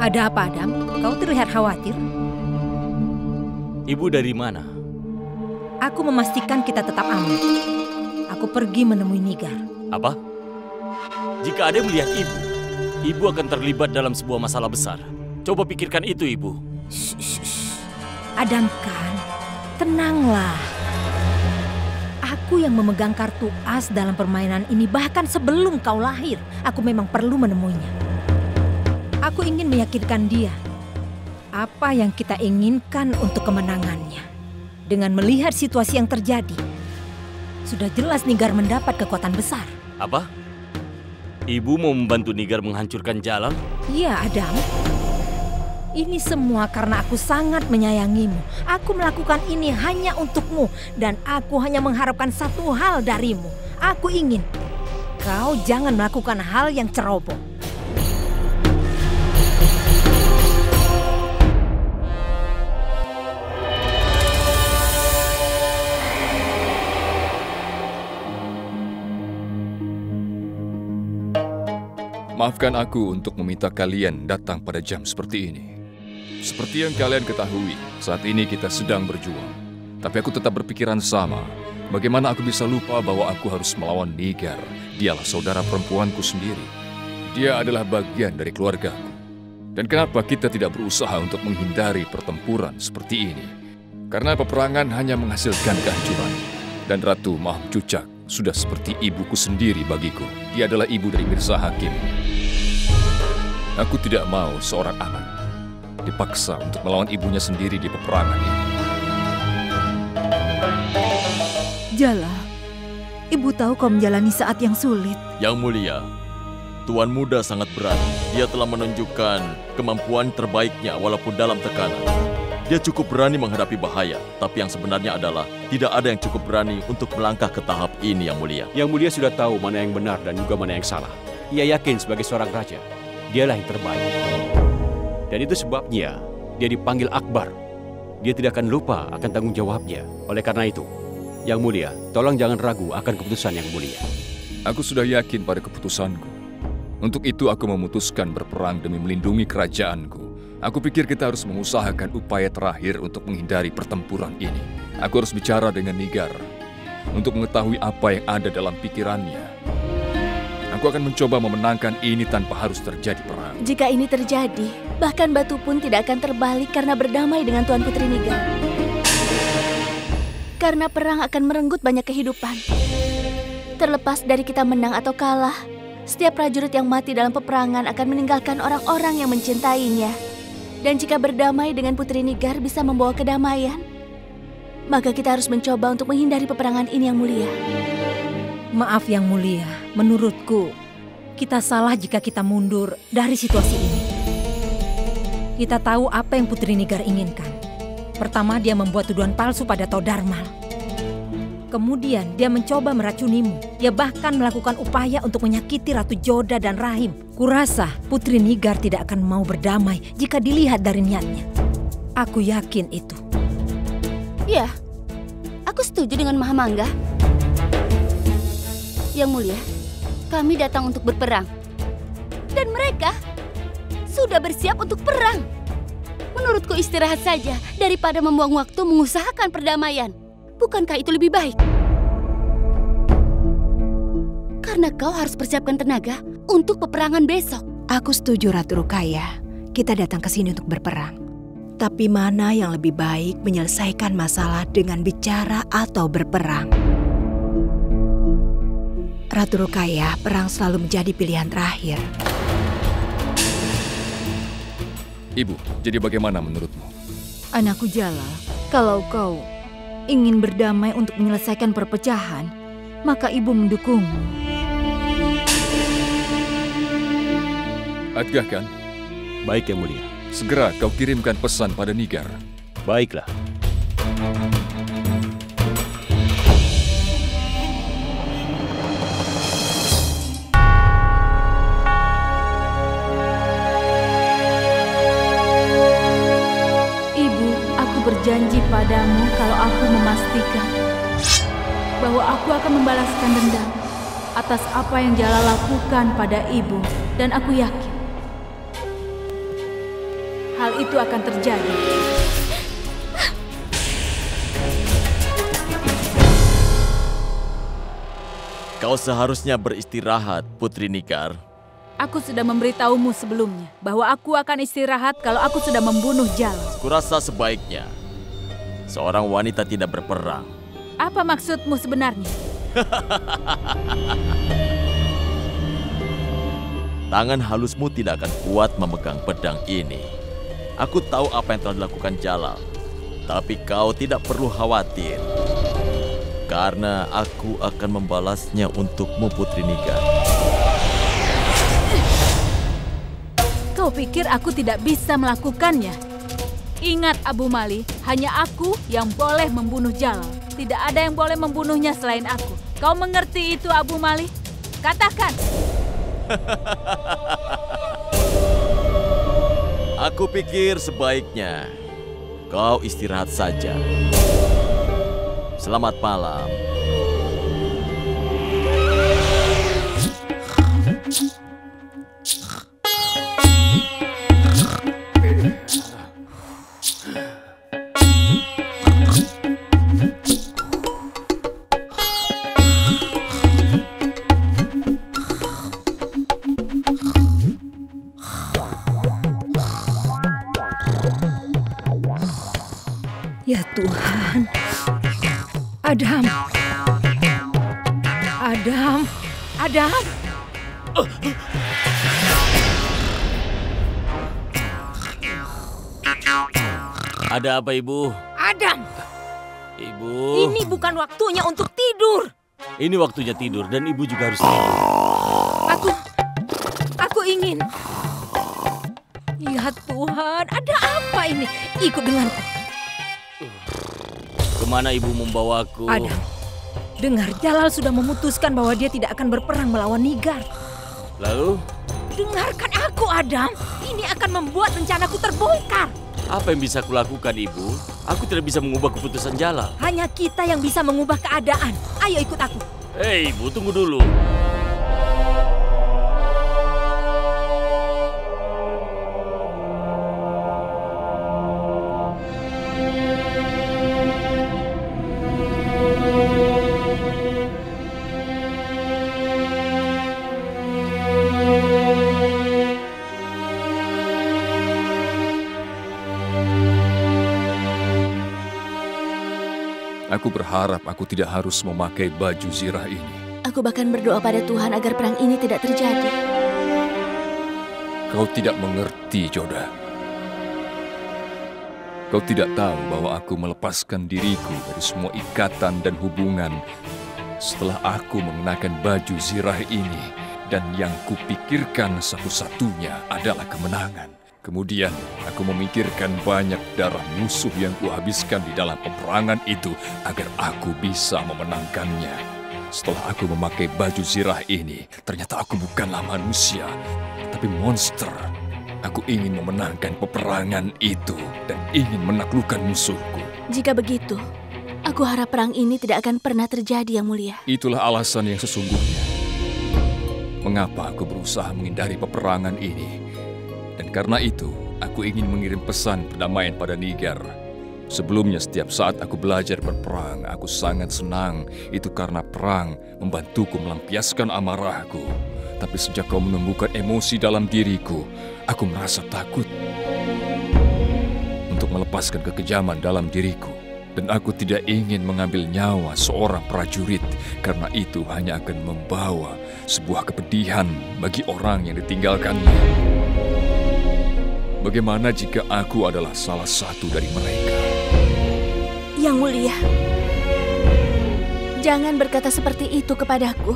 Ada apa, Adam? Kau terlihat khawatir. Ibu dari mana? Aku memastikan kita tetap aman. Aku pergi menemui Nigar. Apa? Jika ada yang melihat ibu akan terlibat dalam sebuah masalah besar. Coba pikirkan itu, Ibu. Adam kan, tenanglah. Aku yang memegang kartu as dalam permainan ini bahkan sebelum kau lahir. Aku memang perlu menemuinya. Aku ingin meyakinkan dia apa yang kita inginkan untuk kemenangannya. Dengan melihat situasi yang terjadi, sudah jelas Nigar mendapat kekuatan besar. Apa? Ibu mau membantu Nigar menghancurkan jalan? Iya, Adam. Ini semua karena aku sangat menyayangimu. Aku melakukan ini hanya untukmu. Dan aku hanya mengharapkan satu hal darimu. Aku ingin kau jangan melakukan hal yang ceroboh. Maafkan aku untuk meminta kalian datang pada jam seperti ini. Seperti yang kalian ketahui, saat ini kita sedang berjuang. Tapi aku tetap berpikiran sama. Bagaimana aku bisa lupa bahwa aku harus melawan Nigar? Dialah saudara perempuanku sendiri. Dia adalah bagian dari keluargaku. Dan kenapa kita tidak berusaha untuk menghindari pertempuran seperti ini? Karena peperangan hanya menghasilkan kehancuran. Dan Ratu Maham Cucak sudah seperti ibuku sendiri bagiku. Dia adalah ibu dari Mirza Hakim. Aku tidak mau seorang anak dipaksa untuk melawan ibunya sendiri di peperangan ini. Jala, ibu tahu kau menjalani saat yang sulit. Yang mulia, Tuan Muda sangat berani. Dia telah menunjukkan kemampuan terbaiknya walaupun dalam tekanan. Dia cukup berani menghadapi bahaya, tapi yang sebenarnya adalah tidak ada yang cukup berani untuk melangkah ke tahap ini, Yang Mulia. Yang Mulia sudah tahu mana yang benar dan juga mana yang salah. Ia yakin sebagai seorang raja, dialah yang terbaik. Dan itu sebabnya dia dipanggil Akbar. Dia tidak akan lupa akan tanggung jawabnya. Oleh karena itu, Yang Mulia, tolong jangan ragu akan keputusan Yang Mulia. Aku sudah yakin pada keputusanku. Untuk itu aku memutuskan berperang demi melindungi kerajaanku. Aku pikir kita harus mengusahakan upaya terakhir untuk menghindari pertempuran ini. Aku harus bicara dengan Nigar untuk mengetahui apa yang ada dalam pikirannya. Aku akan mencoba memenangkan ini tanpa harus terjadi perang. Jika ini terjadi, bahkan batu pun tidak akan terbalik karena berdamai dengan Tuan Putri Nigar. Karena perang akan merenggut banyak kehidupan. Terlepas dari kita menang atau kalah, setiap prajurit yang mati dalam peperangan akan meninggalkan orang-orang yang mencintainya. Dan jika berdamai dengan Putri Nigar bisa membawa kedamaian, maka kita harus mencoba untuk menghindari peperangan ini, Yang Mulia. Maaf, Yang Mulia. Menurutku, kita salah jika kita mundur dari situasi ini. Kita tahu apa yang Putri Nigar inginkan. Pertama, dia membuat tuduhan palsu pada Todarmal. Kemudian, dia mencoba meracunimu. Dia bahkan melakukan upaya untuk menyakiti Ratu Joda dan Rahim. Kurasa Putri Nigar tidak akan mau berdamai jika dilihat dari niatnya. Aku yakin itu. Ya, aku setuju dengan Mahamangga. Yang Mulia, kami datang untuk berperang. Dan mereka sudah bersiap untuk perang. Menurutku istirahat saja daripada membuang waktu mengusahakan perdamaian. Bukankah itu lebih baik? Karena kau harus persiapkan tenaga untuk peperangan besok. Aku setuju, Ratu Rukaya. Kita datang ke sini untuk berperang. Tapi mana yang lebih baik menyelesaikan masalah dengan bicara atau berperang? Ratu Rukaya, perang selalu menjadi pilihan terakhir. Ibu, jadi bagaimana menurutmu? Anakku Jala, kalau kau ingin berdamai untuk menyelesaikan perpecahan, maka ibu mendukungmu. Adgah kan? Baik, Yang Mulia. Segera kau kirimkan pesan pada Nigar. Baiklah. Berjanji padamu kalau aku memastikan bahwa aku akan membalaskan dendam atas apa yang Jala lakukan pada ibu. Dan aku yakin hal itu akan terjadi. Kau seharusnya beristirahat, Putri Nigar. Aku sudah memberitahumu sebelumnya bahwa aku akan istirahat kalau aku sudah membunuh Jalal. Kurasa sebaiknya seorang wanita tidak berperang. Apa maksudmu sebenarnya? Tangan halusmu tidak akan kuat memegang pedang ini. Aku tahu apa yang telah dilakukan Jalal. Tapi kau tidak perlu khawatir. Karena aku akan membalasnya untukmu, Putri Nigar. Kau pikir aku tidak bisa melakukannya? Ingat Abu Mali, hanya aku yang boleh membunuh Jalal. Tidak ada yang boleh membunuhnya selain aku. Kau mengerti itu, Abu Mali? Katakan. Aku pikir sebaiknya kau istirahat saja. Selamat malam. Ya Tuhan. Adam. Adam. Adam. Ada apa, Ibu? Adam. Ibu. Ini bukan waktunya untuk tidur. Ini waktunya tidur dan Ibu juga harus tidur. Aku ingin. Ya Tuhan, ada apa ini? Ikut denganku. Kemana Ibu membawaku? Adam, dengar Jalal sudah memutuskan bahwa dia tidak akan berperang melawan Nigar. Lalu? Dengarkan aku, Adam. Ini akan membuat rencanaku terbongkar. Apa yang bisa kulakukan, Ibu? Aku tidak bisa mengubah keputusan Jalal. Hanya kita yang bisa mengubah keadaan. Ayo ikut aku. Hei, Ibu, tunggu dulu. Aku berharap aku tidak harus memakai baju zirah ini. Aku bahkan berdoa pada Tuhan agar perang ini tidak terjadi. Kau tidak mengerti, Joda. Kau tidak tahu bahwa aku melepaskan diriku dari semua ikatan dan hubungan setelah aku mengenakan baju zirah ini. Dan yang kupikirkan satu-satunya adalah kemenangan. Kemudian aku memikirkan banyak darah musuh yang kuhabiskan di dalam peperangan itu agar aku bisa memenangkannya. Setelah aku memakai baju zirah ini, ternyata aku bukanlah manusia, tapi monster. Aku ingin memenangkan peperangan itu dan ingin menaklukkan musuhku. Jika begitu, aku harap perang ini tidak akan pernah terjadi, Yang Mulia. Itulah alasan yang sesungguhnya. Mengapa aku berusaha menghindari peperangan ini? Dan karena itu, aku ingin mengirim pesan perdamaian pada Nigar. Sebelumnya setiap saat aku belajar berperang, aku sangat senang. Itu karena perang membantuku melampiaskan amarahku. Tapi sejak kau menumbuhkan emosi dalam diriku, aku merasa takut untuk melepaskan kekejaman dalam diriku. Dan aku tidak ingin mengambil nyawa seorang prajurit, karena itu hanya akan membawa sebuah kepedihan bagi orang yang ditinggalkannya. Bagaimana jika aku adalah salah satu dari mereka? Yang Mulia, jangan berkata seperti itu kepadaku.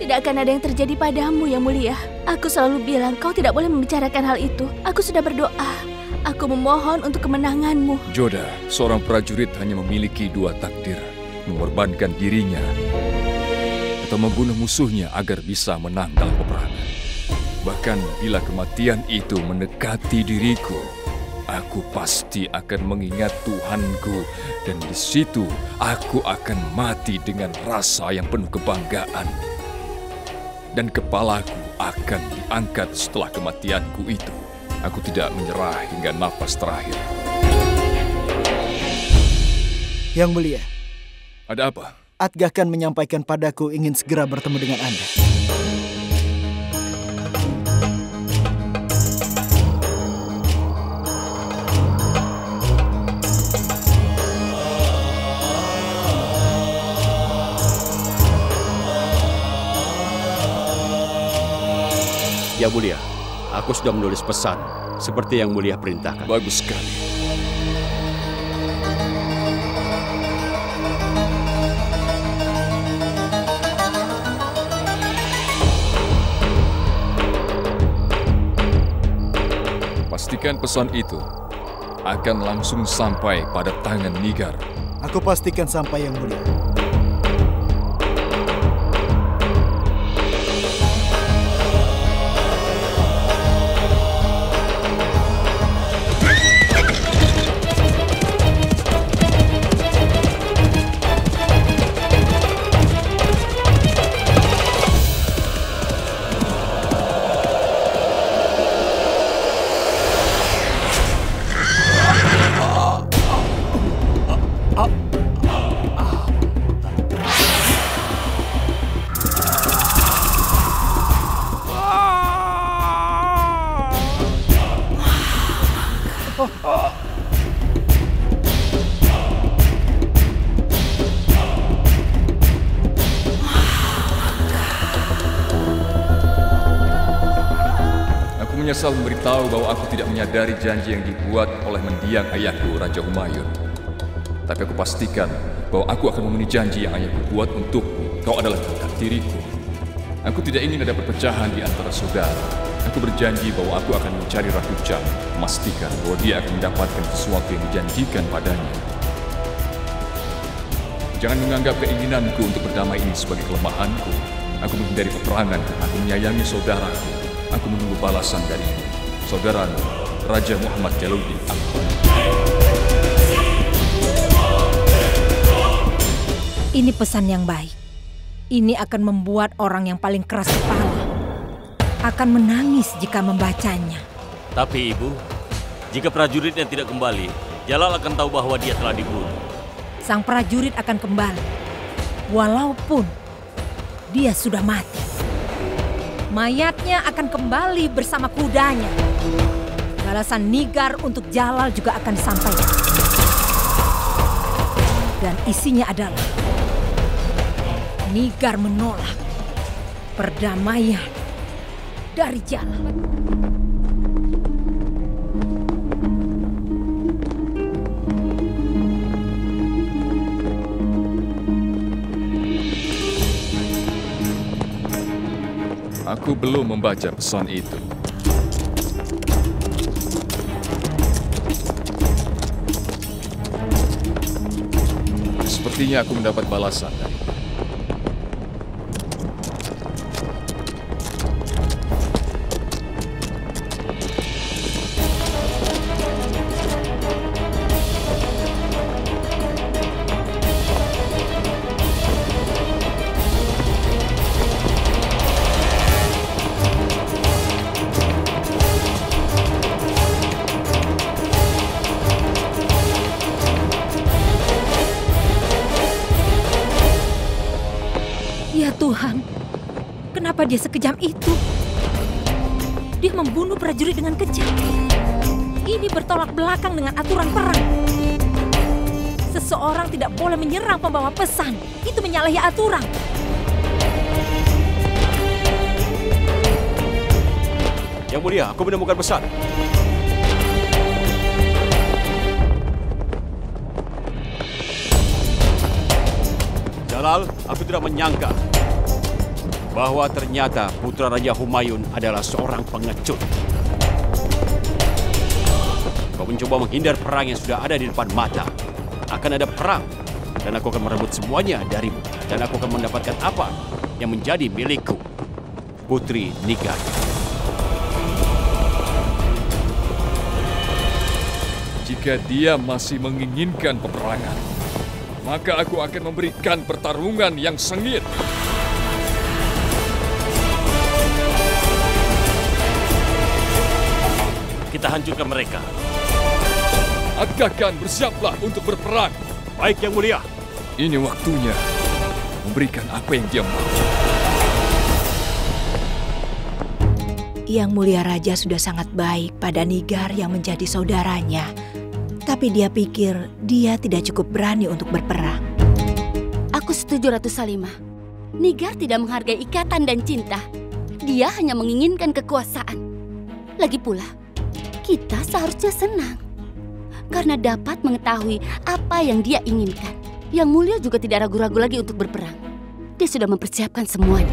Tidak akan ada yang terjadi padamu, Yang Mulia. Aku selalu bilang kau tidak boleh membicarakan hal itu. Aku sudah berdoa. Aku memohon untuk kemenanganmu. Joda, seorang prajurit hanya memiliki dua takdir. Mengorbankan dirinya atau membunuh musuhnya agar bisa menang dalam peperangan. Bahkan bila kematian itu mendekati diriku, aku pasti akan mengingat Tuhanku. Dan di situ aku akan mati dengan rasa yang penuh kebanggaan. Dan kepalaku akan diangkat setelah kematianku itu. Aku tidak menyerah hingga nafas terakhir. Yang Mulia. Ada apa? Atgakan menyampaikan padaku ingin segera bertemu dengan Anda. Ya Mulia, aku sudah menulis pesan seperti yang Mulia perintahkan. Bagus sekali. Pastikan pesan itu akan langsung sampai pada tangan Nigar. Aku pastikan sampai, Yang Mulia. Menyesal memberitahu bahwa aku tidak menyadari janji yang dibuat oleh mendiang ayahku, Raja Humayun. Tapi aku pastikan bahwa aku akan memenuhi janji yang ayahku buat untukmu. Kau adalah kakak tiriku. Aku tidak ingin ada perpecahan di antara saudara. Aku berjanji bahwa aku akan mencari Ratu Chang, memastikan bahwa dia akan mendapatkan sesuatu yang dijanjikan padanya. Jangan menganggap keinginanku untuk berdamai ini sebagai kelemahanku. Aku menghindari peperangan, aku menyayangi saudaraku. Aku menunggu balasan dari saudaramu, Raja Muhammad Jalaluddin Akbar. Ini pesan yang baik. Ini akan membuat orang yang paling keras kepala akan menangis jika membacanya. Tapi Ibu, jika prajuritnya tidak kembali, Jalal akan tahu bahwa dia telah dibunuh. Sang prajurit akan kembali, walaupun dia sudah mati. Mayatnya akan kembali bersama kudanya. Balasan Nigar untuk Jalal juga akan disampaikan. Dan isinya adalah Nigar menolak perdamaian dari Jalal. Aku belum membaca pesan itu. Sepertinya aku mendapat balasan dari Tuhan, kenapa dia sekejam itu? Dia membunuh prajurit dengan kejam. Ini bertolak belakang dengan aturan perang. Seseorang tidak boleh menyerang pembawa pesan. Itu menyalahi aturan. Yang Mulia, aku menemukan pesan. Jalal, aku tidak menyangka bahwa ternyata putra Raja Humayun adalah seorang pengecut. Kau mencoba menghindar perang yang sudah ada di depan mata. Akan ada perang, dan aku akan merebut semuanya darimu. Dan aku akan mendapatkan apa yang menjadi milikku, Putri Nigar. Jika dia masih menginginkan peperangan, maka aku akan memberikan pertarungan yang sengit. Kita kita hancurkan mereka. Aga-Khan, bersiaplah untuk berperang. Baik, Yang Mulia. Ini waktunya memberikan apa yang dia mau. Yang Mulia Raja sudah sangat baik pada Nigar yang menjadi saudaranya. Tapi dia pikir dia tidak cukup berani untuk berperang. Aku setuju, Ratu Salimah. Nigar tidak menghargai ikatan dan cinta. Dia hanya menginginkan kekuasaan. Lagi pula, kita seharusnya senang. Karena dapat mengetahui apa yang dia inginkan. Yang Mulia juga tidak ragu-ragu lagi untuk berperang. Dia sudah mempersiapkan semuanya.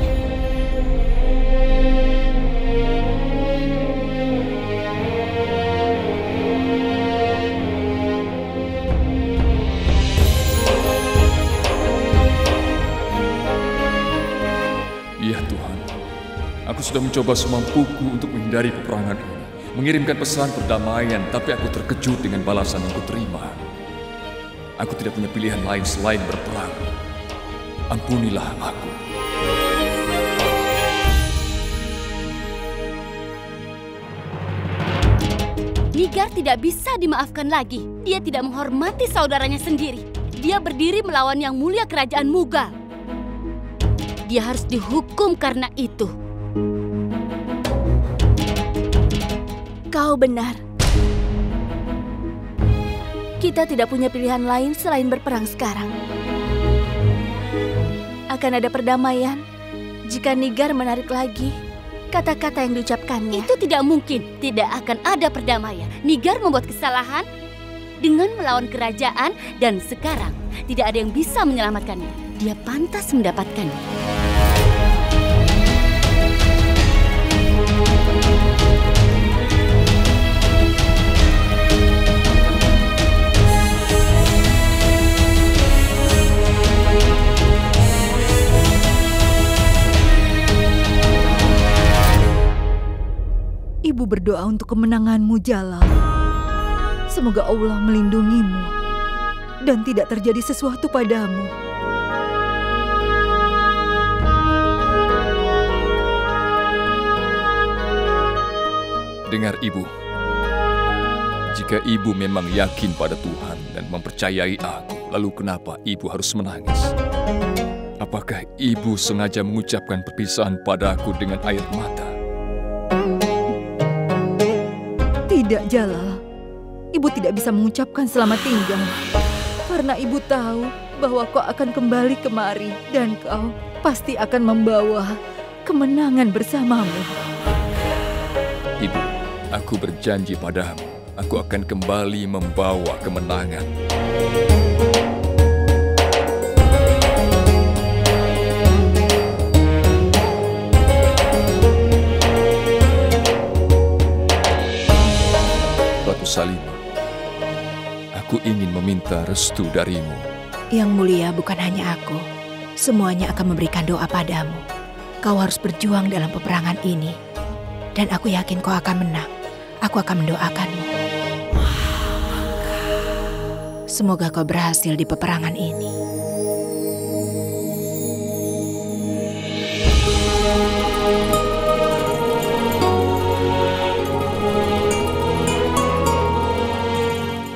Iya Tuhan, aku sudah mencoba semampuku untuk menghindari peperangan ini. Mengirimkan pesan perdamaian, tapi aku terkejut dengan balasan yang kuterima. Aku tidak punya pilihan lain selain berperang. Ampunilah aku. Nigar tidak bisa dimaafkan lagi. Dia tidak menghormati saudaranya sendiri. Dia berdiri melawan Yang Mulia Kerajaan Mughal. Dia harus dihukum karena itu. Kau benar. Kita tidak punya pilihan lain selain berperang sekarang. Akan ada perdamaian jika Nigar menarik lagi kata-kata yang diucapkannya. Itu tidak mungkin. Tidak akan ada perdamaian. Nigar membuat kesalahan dengan melawan kerajaan dan sekarang tidak ada yang bisa menyelamatkannya. Dia pantas mendapatkannya. Ibu berdoa untuk kemenanganmu, Jalal. Semoga Allah melindungimu dan tidak terjadi sesuatu padamu. Dengar Ibu, jika Ibu memang yakin pada Tuhan dan mempercayai aku, lalu kenapa Ibu harus menangis? Apakah Ibu sengaja mengucapkan perpisahan padaku dengan air mata? Tidak, Jalal. Ibu tidak bisa mengucapkan selamat tinggal. Karena ibu tahu bahwa kau akan kembali kemari dan kau pasti akan membawa kemenangan bersamamu. Ibu, aku berjanji padamu, aku akan kembali membawa kemenangan. Ratu Salimah, aku ingin meminta restu darimu. Yang Mulia, bukan hanya aku. Semuanya akan memberikan doa padamu. Kau harus berjuang dalam peperangan ini. Dan aku yakin kau akan menang. Aku akan mendoakanmu. Semoga kau berhasil di peperangan ini.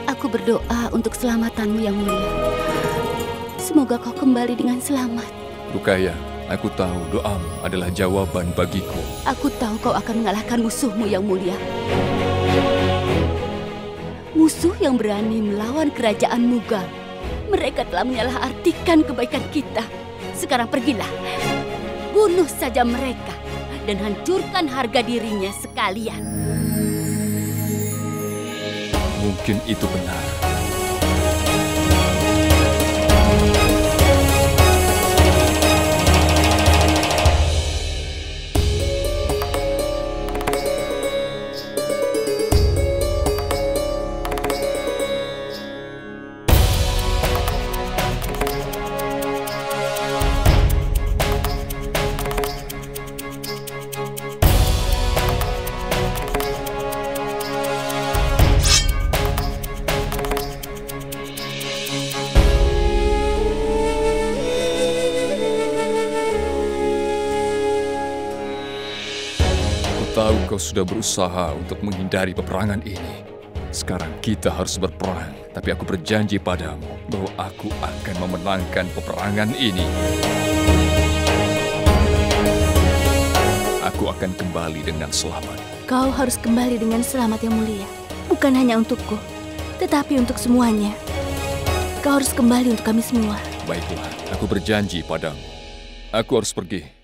Aku berdoa untuk keselamatanmu Yang Mulia. Semoga kau kembali dengan selamat. Rukaya, aku tahu doamu adalah jawaban bagiku. Aku tahu kau akan mengalahkan musuhmu Yang Mulia. Musuh yang berani melawan kerajaan Mughal. Mereka telah menyalahartikan kebaikan kita. Sekarang pergilah. Bunuh saja mereka. Dan hancurkan harga dirinya sekalian. Mungkin itu benar. Kau sudah berusaha untuk menghindari peperangan ini. Sekarang kita harus berperang. Tapi aku berjanji padamu bahwa aku akan memenangkan peperangan ini. Aku akan kembali dengan selamat. Kau harus kembali dengan selamat yang mulia. Bukan hanya untukku, tetapi untuk semuanya. Kau harus kembali untuk kami semua. Baiklah, aku berjanji padamu. Aku harus pergi.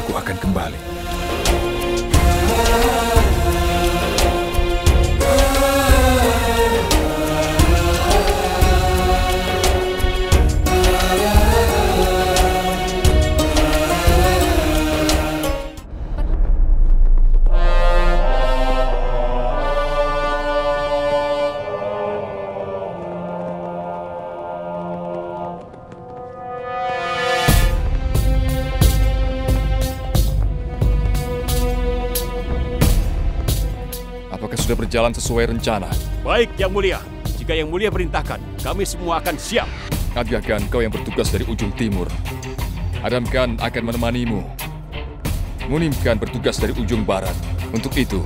Aku akan kembali. Apakah sudah berjalan sesuai rencana? Baik, Yang Mulia. Jika Yang Mulia perintahkan, kami semua akan siap. Aga Khan, kau yang bertugas dari ujung timur. Adam Khan akan menemanimu. Munim Khan bertugas dari ujung barat. Untuk itu,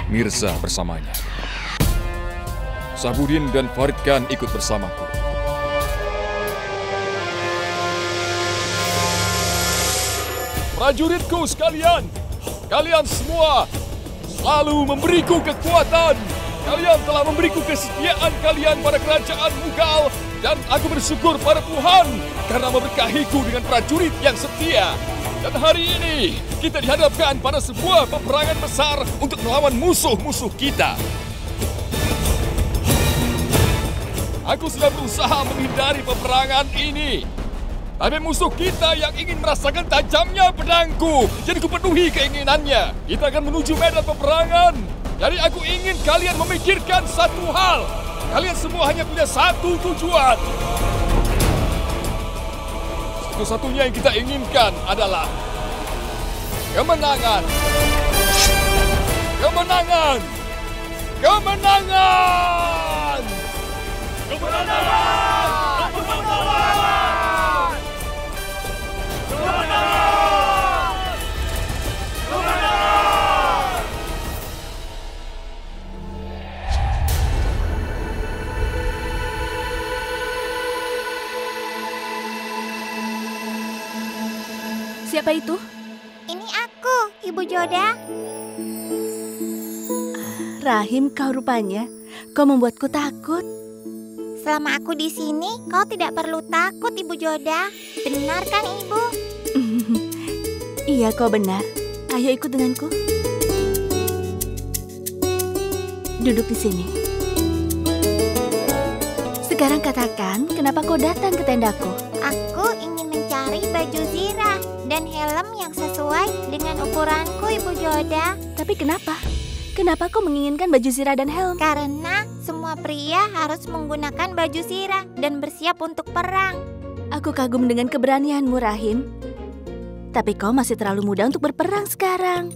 Mirza bersamanya. Sabudin dan Farid Khan ikut bersamaku. Prajuritku sekalian, kalian semua selalu memberiku kekuatan. Kalian telah memberiku kesetiaan kalian pada kerajaan Mughal. Dan aku bersyukur pada Tuhan karena memberkahiku dengan prajurit yang setia. Dan hari ini kita dihadapkan pada sebuah peperangan besar untuk melawan musuh-musuh kita. Aku sudah berusaha menghindari peperangan ini. Tapi musuh kita yang ingin merasakan tajamnya pedangku. Jadi kupenuhi keinginannya. Kita akan menuju medan peperangan. Jadi aku ingin kalian memikirkan satu hal. Kalian semua hanya punya satu tujuan. Satu-satunya yang kita inginkan adalah kemenangan. Kemenangan. Kemenangan. Kemenangan. Kemenangan. Kemenangan. Kemenangan. Siapa itu? Ini aku, Ibu Joda. Rahim, kau rupanya. Kau membuatku takut. Selama aku di sini, kau tidak perlu takut, Ibu Joda. Benar kan, Ibu? Iya, kau benar. Ayo ikut denganku. Duduk di sini. Sekarang katakan, kenapa kau datang ke tendaku? Aku ingin mencari baju zirah dan helm yang sesuai dengan ukuranku, Ibu Joda. Tapi kenapa? Kenapa kau menginginkan baju zirah dan helm? Karena semua pria harus menggunakan baju zirah dan bersiap untuk perang. Aku kagum dengan keberanianmu, Rahim. Tapi kau masih terlalu muda untuk berperang sekarang.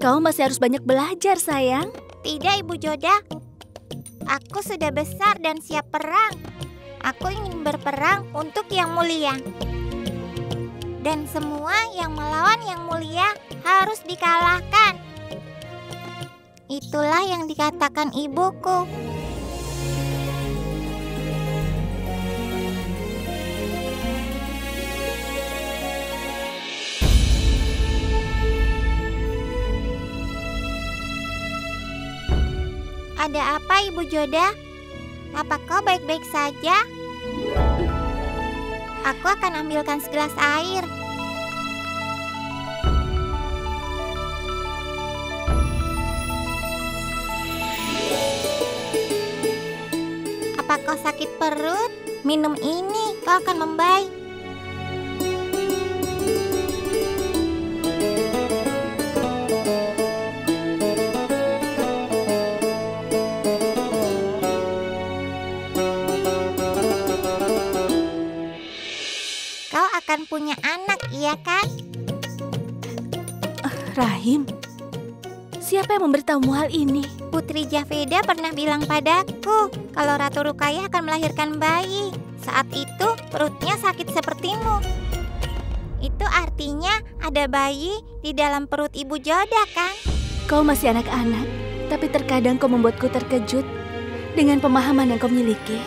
Kau masih harus banyak belajar, sayang. Tidak, Ibu Joda. Aku sudah besar dan siap perang. Aku ingin berperang untuk Yang Mulia. Dan semua yang melawan Yang Mulia harus dikalahkan. Itulah yang dikatakan ibuku. Ada apa, Ibu Joda? Apa kau baik-baik saja? Aku akan ambilkan segelas air. Apa kau sakit perut? Minum ini, kau akan membaik. Kau akan punya anak, iya kan? rahim? Siapa yang memberitahumu hal ini? Putri Javeda pernah bilang padaku kalau Ratu Rukaya akan melahirkan bayi. Saat itu perutnya sakit sepertimu. Itu artinya ada bayi di dalam perut Ibu Joda, kan? Kau masih anak-anak, tapi terkadang kau membuatku terkejut dengan pemahaman yang kau miliki.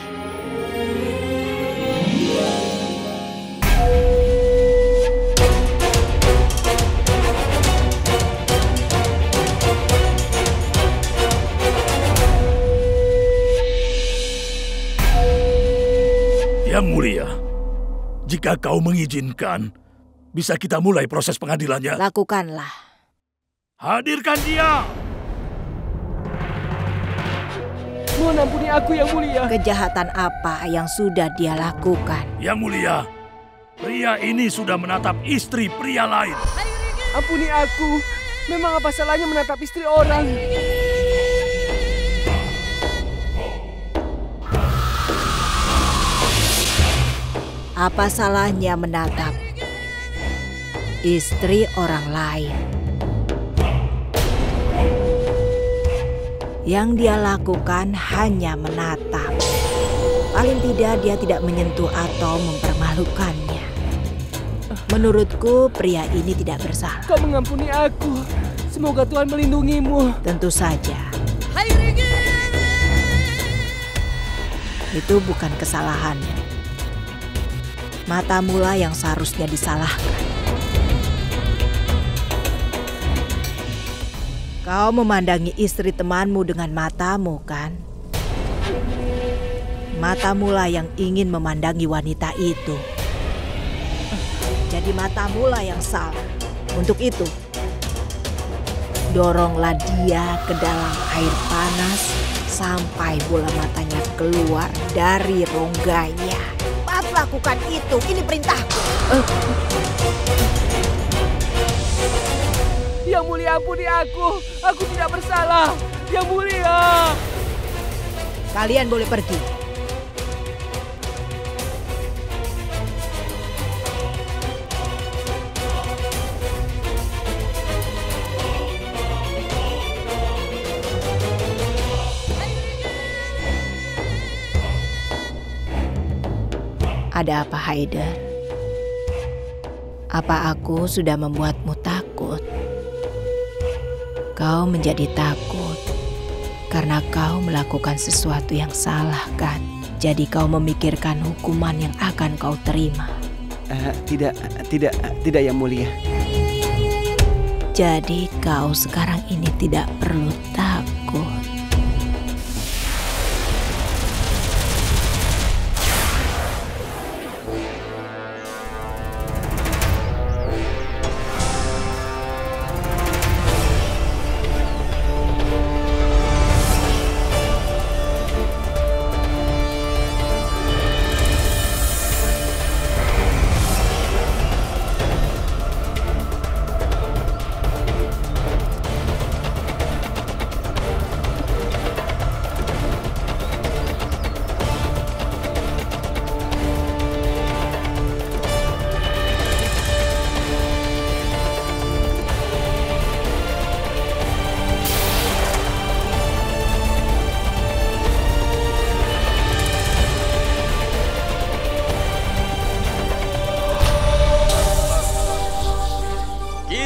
Yang Mulia, jika kau mengizinkan, bisa kita mulai proses pengadilannya. Lakukanlah. Hadirkan dia! Mohon ampuni aku, Yang Mulia. Kejahatan apa yang sudah dia lakukan? Yang Mulia, pria ini sudah menatap istri pria lain. Ampuni aku. Memang apa salahnya menatap istri orang? Apa salahnya menatap istri orang lain? Yang dia lakukan hanya menatap. Paling tidak dia tidak menyentuh atau mempermalukannya. Menurutku pria ini tidak bersalah. Kau mengampuni aku. Semoga Tuhan melindungimu. Tentu saja. Itu bukan kesalahanmu. Matamulah yang seharusnya disalahkan. Kau memandangi istri temanmu dengan matamu, kan? Matamulah yang ingin memandangi wanita itu. Jadi matamulah yang salah. Untuk itu, doronglah dia ke dalam air panas sampai bola matanya keluar dari rongganya. Lakukan itu, ini perintahku. Yang Mulia, ampuni aku. Aku tidak bersalah. Yang Mulia. Kalian boleh pergi. Ada apa, Haider? Apa aku sudah membuatmu takut? Kau menjadi takut karena kau melakukan sesuatu yang salah, kan? Jadi kau memikirkan hukuman yang akan kau terima. Tidak Yang Mulia. Jadi kau sekarang ini tidak perlu takut.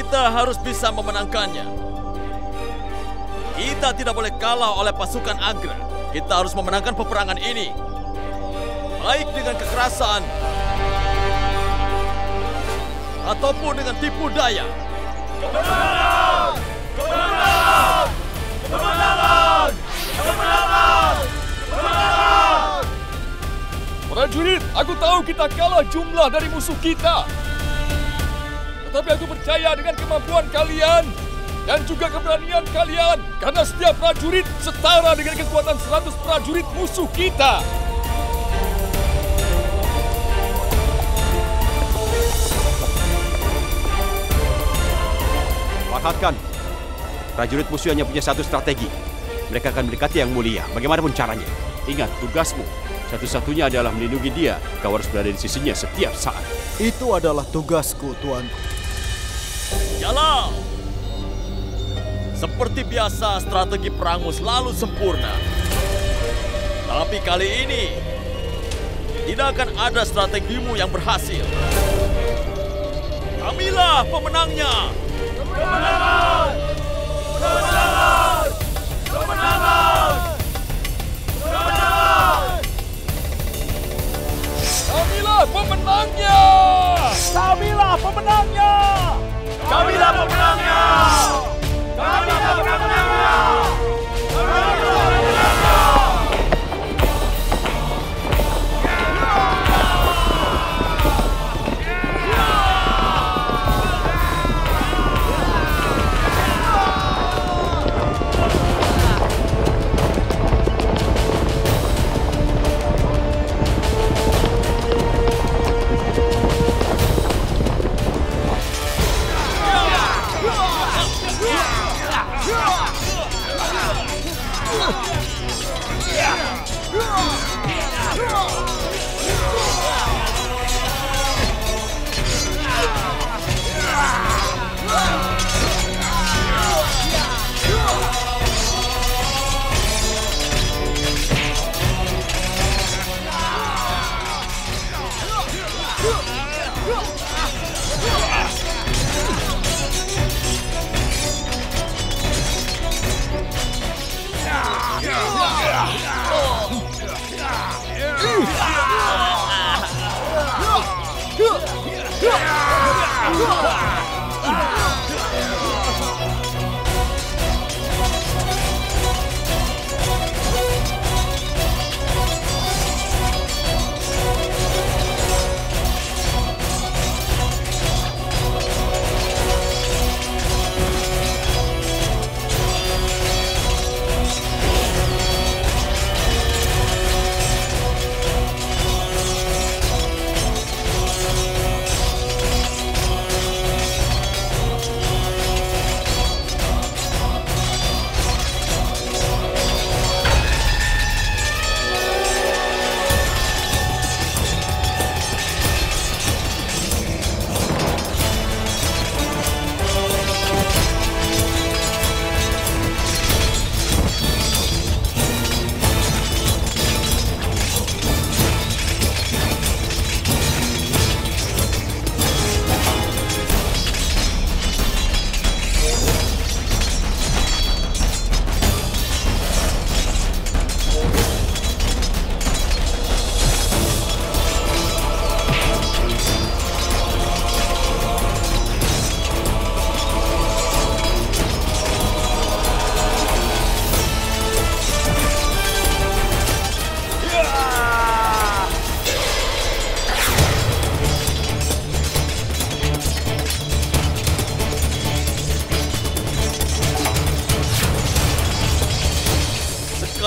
Kita harus bisa memenangkannya. Kita tidak boleh kalah oleh pasukan Agra. Kita harus memenangkan peperangan ini. Baik dengan kekerasan ataupun dengan tipu daya. Kemenangan! Kemenangan! Kemenangan! Kemenangan! Kemenangan! Prajurit, aku tahu kita kalah jumlah dari musuh kita. Tetapi aku percaya dengan kemampuan kalian dan juga keberanian kalian. Karena setiap prajurit setara dengan kekuatan 100 prajurit musuh kita. Perhatikan, prajurit musuh hanya punya satu strategi. Mereka akan mendekati Yang Mulia, bagaimanapun caranya. Ingat, tugasmu satu-satunya adalah melindungi dia. Kau harus berada di sisinya setiap saat. Itu adalah tugasku, tuanku. Jalan! Seperti biasa, strategi perangmu selalu sempurna. Tapi kali ini, tidak akan ada strategimu yang berhasil. Kamilah pemenangnya! Kemenangan! Kemenangan! Kemenangan! Kemenangan! Kamilah pemenangnya! Kamilah pemenangnya! Kamilah pemenangnya! Kamilah pemenangnya! Kamilah pemenangnya!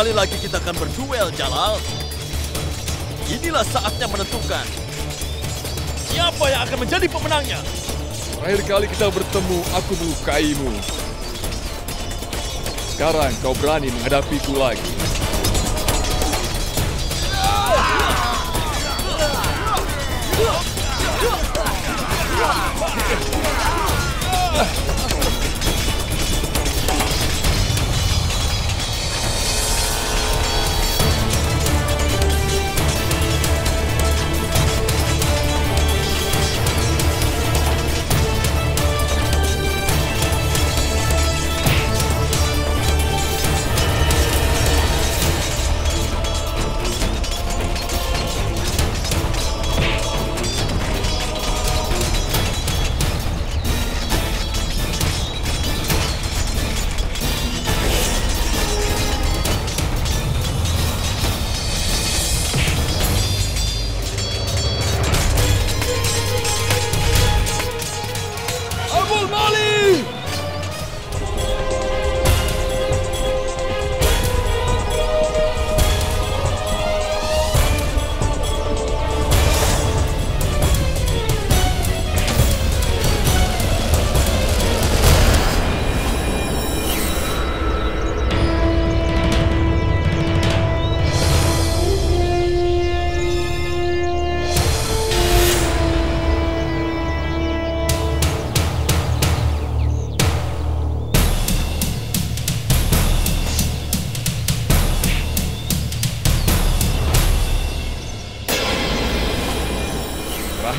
Sekali lagi kita akan berduel, Jalal. Inilah saatnya menentukan siapa yang akan menjadi pemenangnya. Terakhir kali kita bertemu, aku melukaimu. Sekarang kau berani menghadapiku lagi.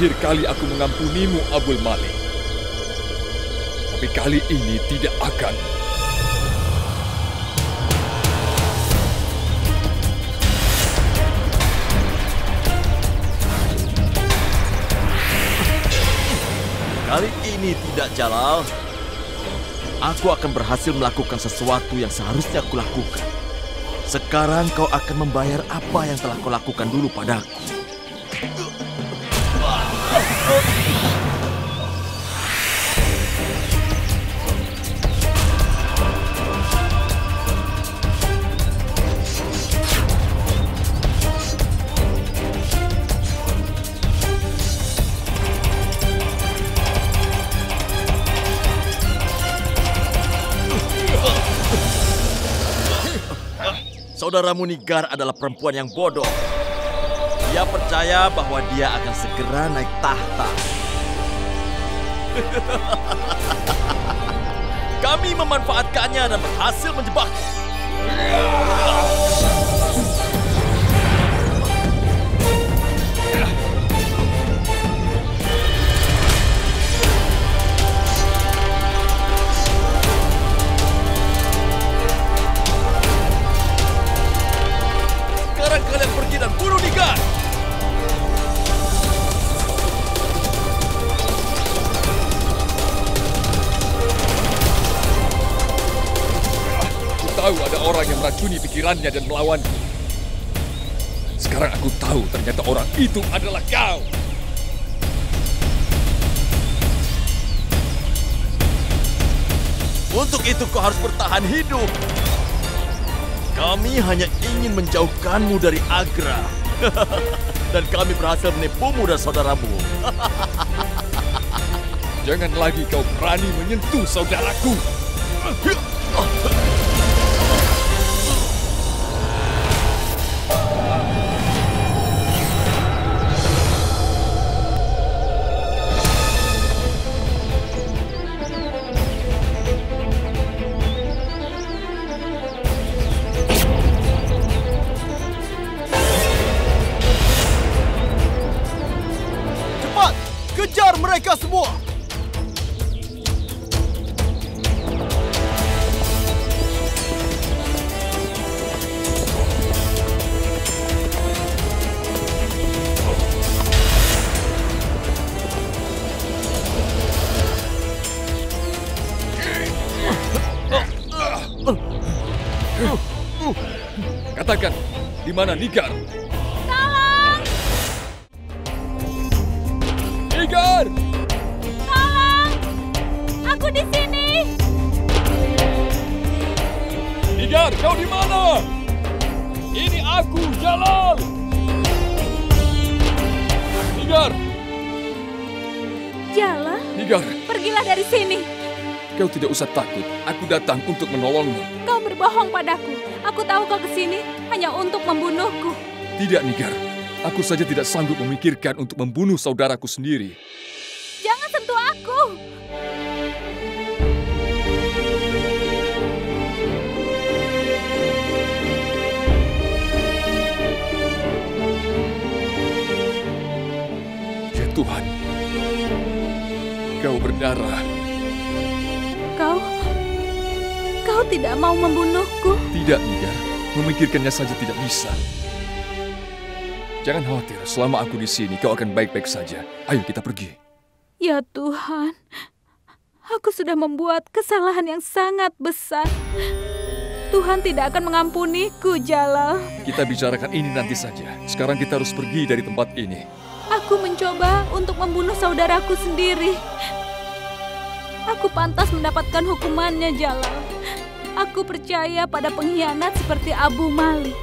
terakhir kali aku mengampunimu, Abul Malik. Tapi kali ini tidak akan. Kali ini tidak, Jalal. Aku akan berhasil melakukan sesuatu yang seharusnya aku lakukan. Sekarang kau akan membayar apa yang telah kau lakukan dulu padaku. Saudaramu Nigar adalah perempuan yang bodoh. Dia percaya bahwa dia akan segera naik tahta. Kami memanfaatkannya dan berhasil menjebaknya. Sekarang kalian pergi dan bunuh Nigar. Aku tahu ada orang yang meracuni pikirannya dan melawanku. Sekarang aku tahu ternyata orang itu adalah kau. Untuk itu kau harus bertahan hidup. Kami hanya ingin menjauhkanmu dari Agra. Dan kami berhasil menipumu dan saudaramu. Jangan lagi kau berani menyentuh saudaraku. Kejar mereka semua! Katakan, di mana Nigar? Nigar! Tolong! Aku di sini! Nigar, kau di mana? Ini aku, Jalal! Nigar! Jalal? Nigar! Pergilah dari sini! Kau tidak usah takut. Aku datang untuk menolongmu. Kau berbohong padaku. Aku tahu kau kesini hanya untuk membunuhku. Tidak, Nigar. Aku saja tidak sanggup memikirkan untuk membunuh saudaraku sendiri. Jangan sentuh aku! Ya Tuhan, kau berdarah. Kau tidak mau membunuhku? Tidak, Nigar. Memikirkannya saja tidak bisa. Jangan khawatir, selama aku di sini kau akan baik-baik saja. Ayo kita pergi. Ya Tuhan, aku sudah membuat kesalahan yang sangat besar. Tuhan tidak akan mengampuniku, Jalal. Kita bicarakan ini nanti saja. Sekarang kita harus pergi dari tempat ini. Aku mencoba untuk membunuh saudaraku sendiri. Aku pantas mendapatkan hukumannya, Jalal. Aku percaya pada pengkhianat seperti Abu Malik.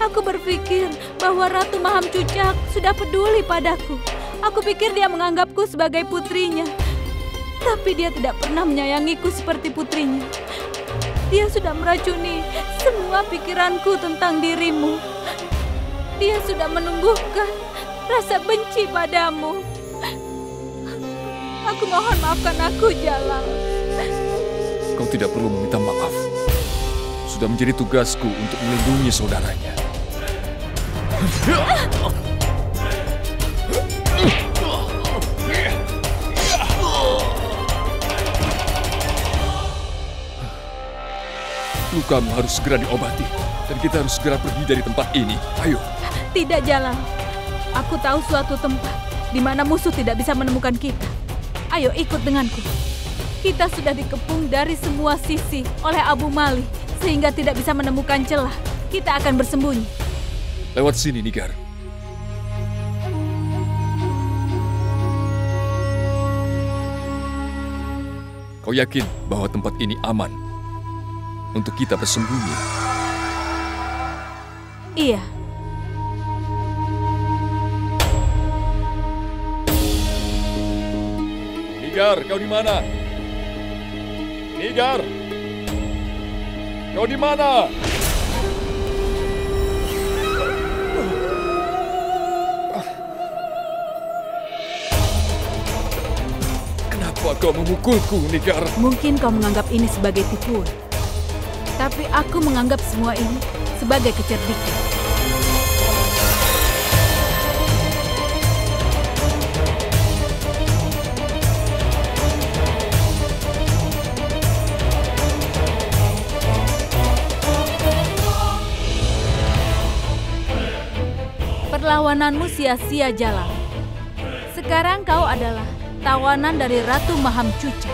Aku berpikir bahwa Ratu Maham Cucak sudah peduli padaku. Aku pikir dia menganggapku sebagai putrinya. Tapi dia tidak pernah menyayangiku seperti putrinya. Dia sudah meracuni semua pikiranku tentang dirimu. Dia sudah menumbuhkan rasa benci padamu. Aku mohon maafkan aku, Jalal. Kau tidak perlu meminta maaf. Sudah menjadi tugasku untuk melindungi saudaranya. Lukamu harus segera diobati. Dan kita harus segera pergi dari tempat ini. Ayo. Tidak, Jalal. Aku tahu suatu tempat di mana musuh tidak bisa menemukan kita. Ayo ikut denganku. Kita sudah dikepung dari semua sisi oleh Abu Mali, sehingga tidak bisa menemukan celah. Kita akan bersembunyi. Lewat sini, Nigar. Kau yakin bahwa tempat ini aman untuk kita bersembunyi? Iya. Nigar, kau di mana? Nigar! Kau di mana? Kenapa kau memukulku, Nigar? Mungkin kau menganggap ini sebagai tipuan. Tapi aku menganggap semua ini sebagai kecerdikan. Perlawananmu sia-sia, Jalal. Sekarang kau adalah tawanan dari Ratu Maham Cuca.